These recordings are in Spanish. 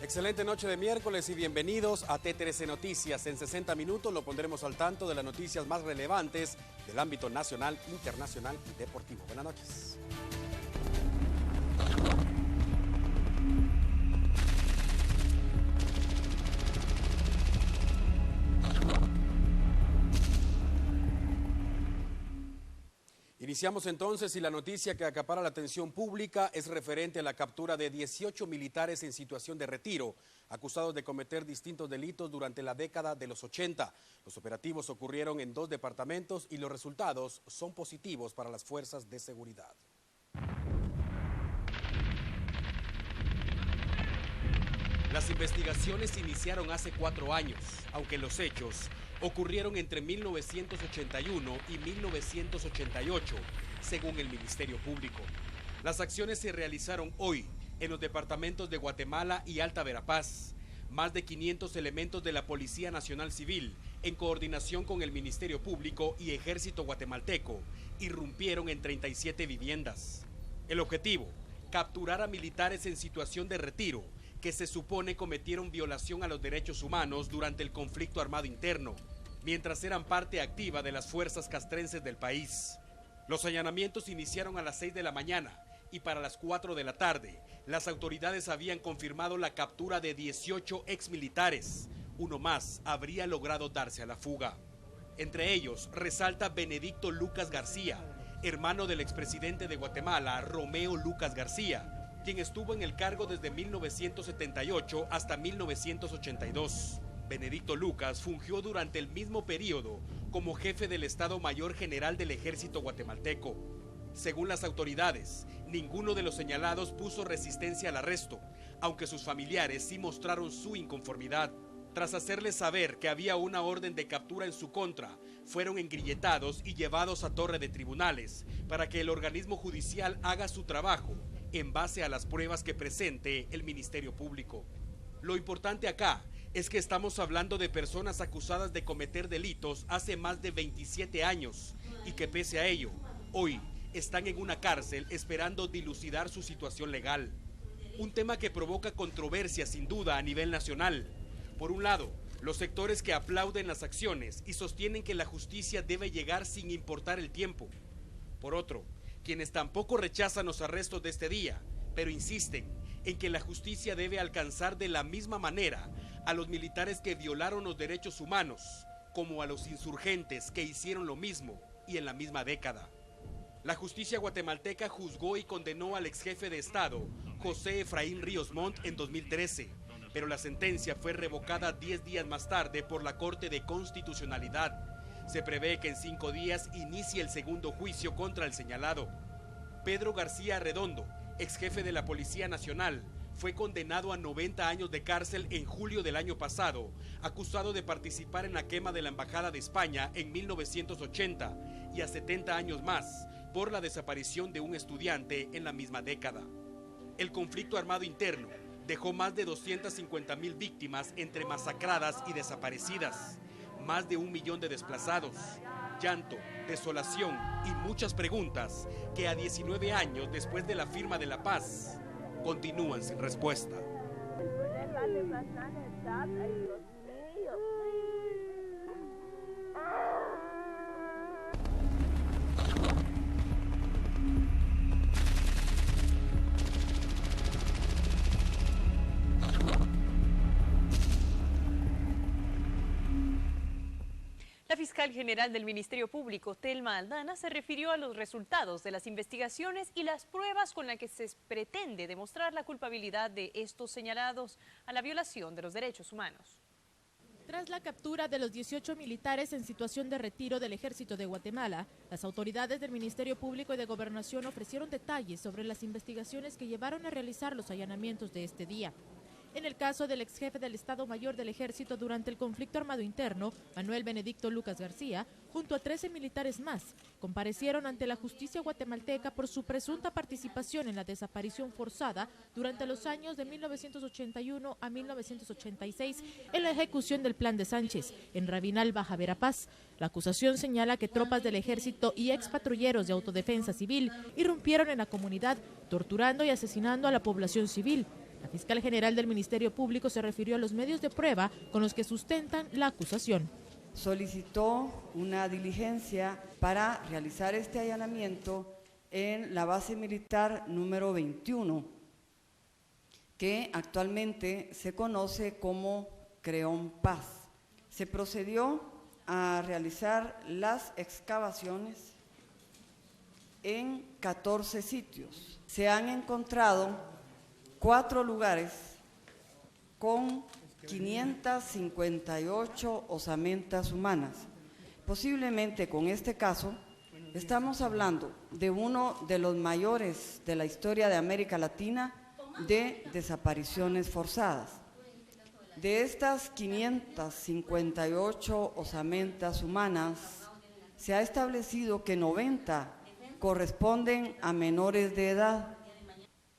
Excelente noche de miércoles y bienvenidos a T13 Noticias. En 60 minutos lo pondremos al tanto de las noticias más relevantes del ámbito nacional, internacional y deportivo. Buenas noches. Iniciamos entonces y la noticia que acapara la atención pública es referente a la captura de 18 militares en situación de retiro, acusados de cometer distintos delitos durante la década de los 80. Los operativos ocurrieron en 2 departamentos y los resultados son positivos para las fuerzas de seguridad. Las investigaciones se iniciaron hace 4 años, aunque los hechos ocurrieron entre 1981 y 1988, según el Ministerio Público. Las acciones se realizaron hoy en los departamentos de Guatemala y Alta Verapaz. Más de 500 elementos de la Policía Nacional Civil, en coordinación con el Ministerio Público y Ejército Guatemalteco, irrumpieron en 37 viviendas. El objetivo, capturar a militares en situación de retiro, que se supone cometieron violación a los derechos humanos durante el conflicto armado interno, mientras eran parte activa de las fuerzas castrenses del país. Los allanamientos iniciaron a las 6 de la mañana y para las 4 de la tarde, las autoridades habían confirmado la captura de 18 exmilitares. Uno más habría logrado darse a la fuga. Entre ellos, resalta Benedicto Lucas García, hermano del expresidente de Guatemala, Romeo Lucas García, quien estuvo en el cargo desde 1978 hasta 1982. Benedicto Lucas fungió durante el mismo periodo como jefe del Estado Mayor General del Ejército Guatemalteco. Según las autoridades, ninguno de los señalados puso resistencia al arresto, aunque sus familiares sí mostraron su inconformidad. Tras hacerles saber que había una orden de captura en su contra, fueron engrilletados y llevados a torre de tribunales para que el organismo judicial haga su trabajo en base a las pruebas que presente el Ministerio Público. Lo importante acá es que estamos hablando de personas acusadas de cometer delitos hace más de 27 años y que pese a ello, hoy están en una cárcel esperando dilucidar su situación legal. Un tema que provoca controversia sin duda a nivel nacional. Por un lado, los sectores que aplauden las acciones y sostienen que la justicia debe llegar sin importar el tiempo. Por otro, quienes tampoco rechazan los arrestos de este día, pero insisten en que la justicia debe alcanzar de la misma manera a los militares que violaron los derechos humanos, como a los insurgentes que hicieron lo mismo y en la misma década. La justicia guatemalteca juzgó y condenó al exjefe de Estado, José Efraín Ríos Montt, en 2013, pero la sentencia fue revocada 10 días más tarde por la Corte de Constitucionalidad. Se prevé que en 5 días inicie el segundo juicio contra el señalado. Pedro García Redondo, ex jefe de la Policía Nacional, fue condenado a 90 años de cárcel en julio del año pasado, acusado de participar en la quema de la Embajada de España en 1980 y a 70 años más por la desaparición de un estudiante en la misma década. El conflicto armado interno dejó más de 250,000 víctimas entre masacradas y desaparecidas, más de 1 millón de desplazados, llanto, desolación y muchas preguntas que a 19 años después de la firma de la paz continúan sin respuesta. La fiscal general del Ministerio Público, Telma Aldana, se refirió a los resultados de las investigaciones y las pruebas con las que se pretende demostrar la culpabilidad de estos señalados a la violación de los derechos humanos. Tras la captura de los 18 militares en situación de retiro del Ejército de Guatemala, las autoridades del Ministerio Público y de Gobernación ofrecieron detalles sobre las investigaciones que llevaron a realizar los allanamientos de este día. En el caso del ex jefe del Estado Mayor del Ejército durante el conflicto armado interno, Manuel Benedicto Lucas García, junto a 13 militares más, comparecieron ante la justicia guatemalteca por su presunta participación en la desaparición forzada durante los años de 1981 a 1986 en la ejecución del Plan de Sánchez, en Rabinal, Baja Verapaz. La acusación señala que tropas del ejército y expatrulleros de autodefensa civil irrumpieron en la comunidad, torturando y asesinando a la población civil. La fiscal general del Ministerio Público se refirió a los medios de prueba con los que sustentan la acusación. Solicitó una diligencia para realizar este allanamiento en la base militar número 21, que actualmente se conoce como Creón Paz. Se procedió a realizar las excavaciones en 14 sitios. Se han encontrado 4 lugares con 558 osamentas humanas. Posiblemente con este caso estamos hablando de uno de los mayores de la historia de América Latina de desapariciones forzadas. De estas 558 osamentas humanas, se ha establecido que 90 corresponden a menores de edad,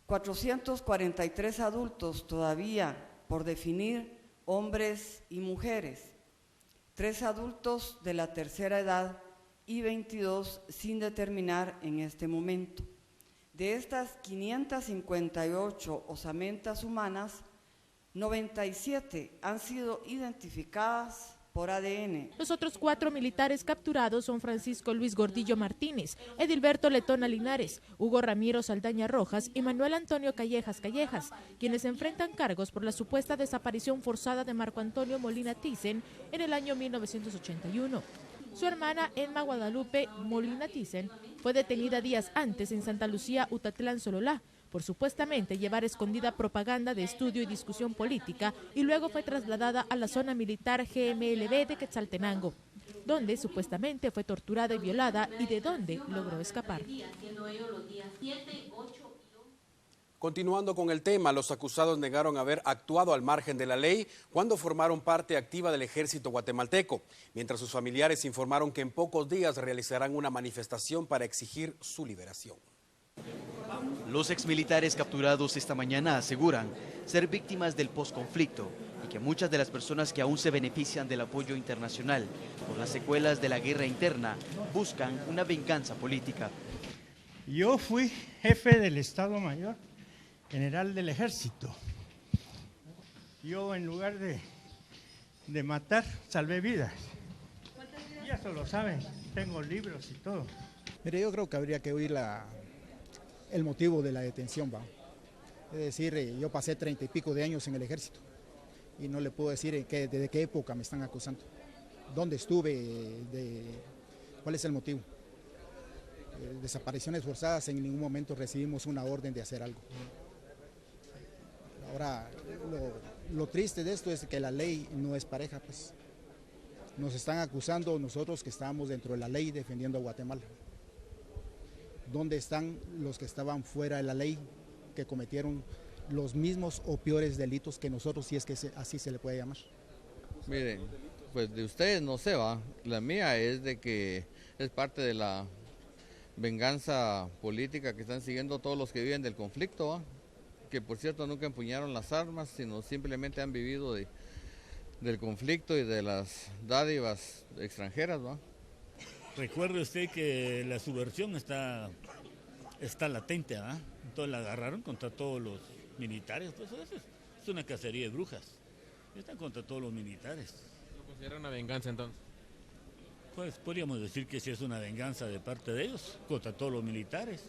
443 adultos todavía por definir, hombres y mujeres, 3 adultos de la tercera edad y 22 sin determinar en este momento. De estas 558 osamentas humanas, 97 han sido identificadas por ADN. Los otros 4 militares capturados son Francisco Luis Gordillo Martínez, Edilberto Letona Linares, Hugo Ramiro Saldaña Rojas y Manuel Antonio Callejas, quienes enfrentan cargos por la supuesta desaparición forzada de Marco Antonio Molina Thyssen en el año 1981. Su hermana Emma Guadalupe Molina Thyssen fue detenida días antes en Santa Lucía, Utatlán, Sololá, por supuestamente llevar escondida propaganda de estudio y discusión política, y luego fue trasladada a la zona militar GMLB de Quetzaltenango, donde supuestamente fue torturada y violada y de donde logró escapar. Continuando con el tema, los acusados negaron haber actuado al margen de la ley cuando formaron parte activa del ejército guatemalteco, mientras sus familiares informaron que en pocos días realizarán una manifestación para exigir su liberación. Los exmilitares capturados esta mañana aseguran ser víctimas del posconflicto y que muchas de las personas que aún se benefician del apoyo internacional por las secuelas de la guerra interna buscan una venganza política. Yo fui jefe del Estado Mayor General del Ejército. Yo, en lugar de matar, salvé vidas. Ya se lo saben, tengo libros y todo. Mire, yo creo que habría que oír el motivo de la detención, ¿va? Es decir, yo pasé 30 y pico de años en el ejército y no le puedo decir desde qué época me están acusando, dónde estuve, cuál es el motivo. Desapariciones forzadas, en ningún momento recibimos una orden de hacer algo. Ahora, lo triste de esto es que la ley no es pareja, pues. Nos están acusando nosotros que estábamos dentro de la ley defendiendo a Guatemala. ¿Dónde están los que estaban fuera de la ley, que cometieron los mismos o peores delitos que nosotros, si es que así se le puede llamar? Miren, pues de ustedes no sé, va. La mía es de que es parte de la venganza política que están siguiendo todos los que viven del conflicto, ¿va? Que por cierto nunca empuñaron las armas, sino simplemente han vivido del conflicto y de las dádivas extranjeras, ¿va? Recuerde usted que la subversión está latente, ¿ah? Entonces la agarraron contra todos los militares, pues eso es una cacería de brujas. Están contra todos los militares. ¿Lo considera una venganza entonces? Pues podríamos decir que sí es una venganza de parte de ellos contra todos los militares.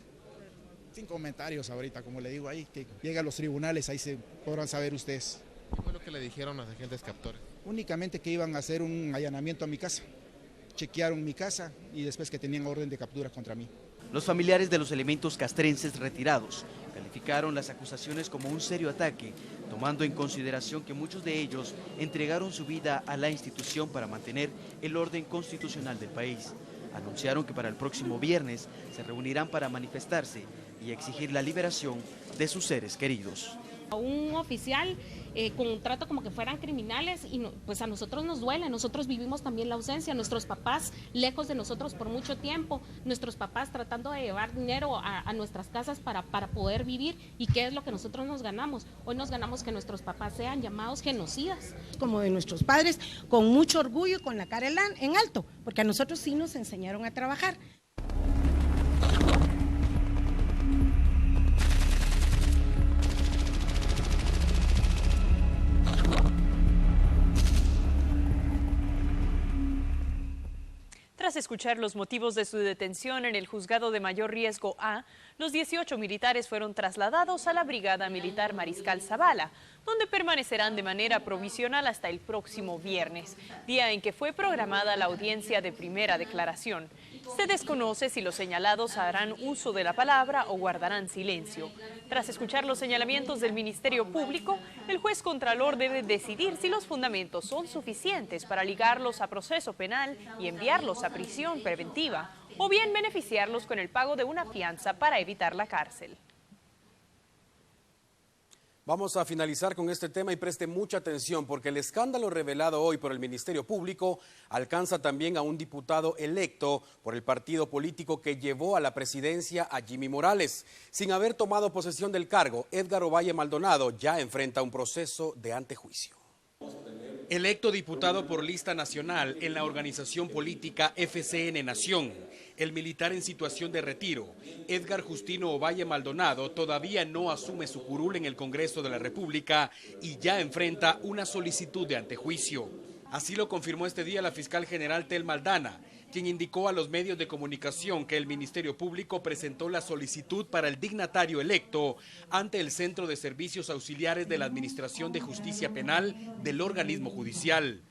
Sin comentarios ahorita, como le digo ahí, que llega a los tribunales, ahí se podrán saber ustedes. ¿Qué fue lo que le dijeron a los agentes captores? Únicamente que iban a hacer un allanamiento a mi casa. Chequearon mi casa y después que tenían orden de captura contra mí. Los familiares de los elementos castrenses retirados calificaron las acusaciones como un serio ataque, tomando en consideración que muchos de ellos entregaron su vida a la institución para mantener el orden constitucional del país. Anunciaron que para el próximo viernes se reunirán para manifestarse y exigir la liberación de sus seres queridos. Un oficial con un trato como que fueran criminales y pues a nosotros nos duele, nosotros vivimos también la ausencia, nuestros papás lejos de nosotros por mucho tiempo, nuestros papás tratando de llevar dinero a nuestras casas para poder vivir. ¿Y qué es lo que nosotros nos ganamos? Hoy nos ganamos que nuestros papás sean llamados genocidas. Como de nuestros padres, con mucho orgullo y con la cara en alto, porque a nosotros sí nos enseñaron a trabajar. Tras escuchar los motivos de su detención en el juzgado de mayor riesgo A, los 18 militares fueron trasladados a la Brigada Militar Mariscal Zavala, donde permanecerán de manera provisional hasta el próximo viernes, día en que fue programada la audiencia de primera declaración. Se desconoce si los señalados harán uso de la palabra o guardarán silencio. Tras escuchar los señalamientos del Ministerio Público, el juez contralor debe decidir si los fundamentos son suficientes para ligarlos a proceso penal y enviarlos a prisión preventiva, o bien beneficiarlos con el pago de una fianza para evitar la cárcel. Vamos a finalizar con este tema y preste mucha atención porque el escándalo revelado hoy por el Ministerio Público alcanza también a un diputado electo por el partido político que llevó a la presidencia a Jimmy Morales. Sin haber tomado posesión del cargo, Edgar Ovalle Maldonado ya enfrenta un proceso de antejuicio. Electo diputado por lista nacional en la organización política FCN Nación, el militar en situación de retiro, Edgar Justino Ovalle Maldonado, todavía no asume su curul en el Congreso de la República y ya enfrenta una solicitud de antejuicio. Así lo confirmó este día la fiscal general Telma Aldana, quien indicó a los medios de comunicación que el Ministerio Público presentó la solicitud para el dignatario electo ante el Centro de Servicios Auxiliares de la Administración de Justicia Penal del organismo judicial.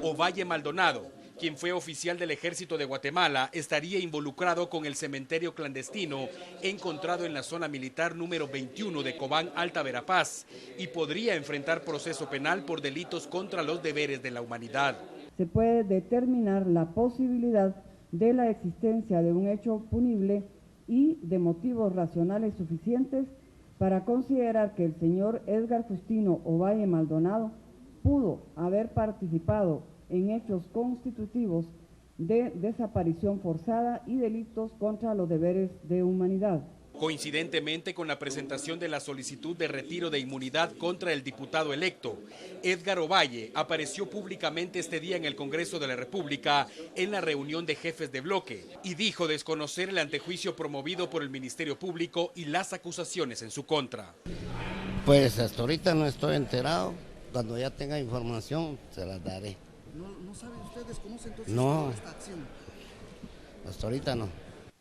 Ovalle Maldonado, quien fue oficial del Ejército de Guatemala, estaría involucrado con el cementerio clandestino encontrado en la zona militar número 21 de Cobán, Alta Verapaz, y podría enfrentar proceso penal por delitos contra los deberes de la humanidad. Se puede determinar la posibilidad de la existencia de un hecho punible y de motivos racionales suficientes para considerar que el señor Edgar Justino Ovalle Maldonado pudo haber participado en hechos constitutivos de desaparición forzada y delitos contra los deberes de humanidad. Coincidentemente con la presentación de la solicitud de retiro de inmunidad contra el diputado electo, Edgar Ovalle apareció públicamente este día en el Congreso de la República en la reunión de jefes de bloque y dijo desconocer el antejuicio promovido por el Ministerio Público y las acusaciones en su contra. Pues hasta ahorita no estoy enterado, cuando ya tenga información se las daré. ¿No saben ustedes, conocen entonces no, esta acción? hasta ahorita no.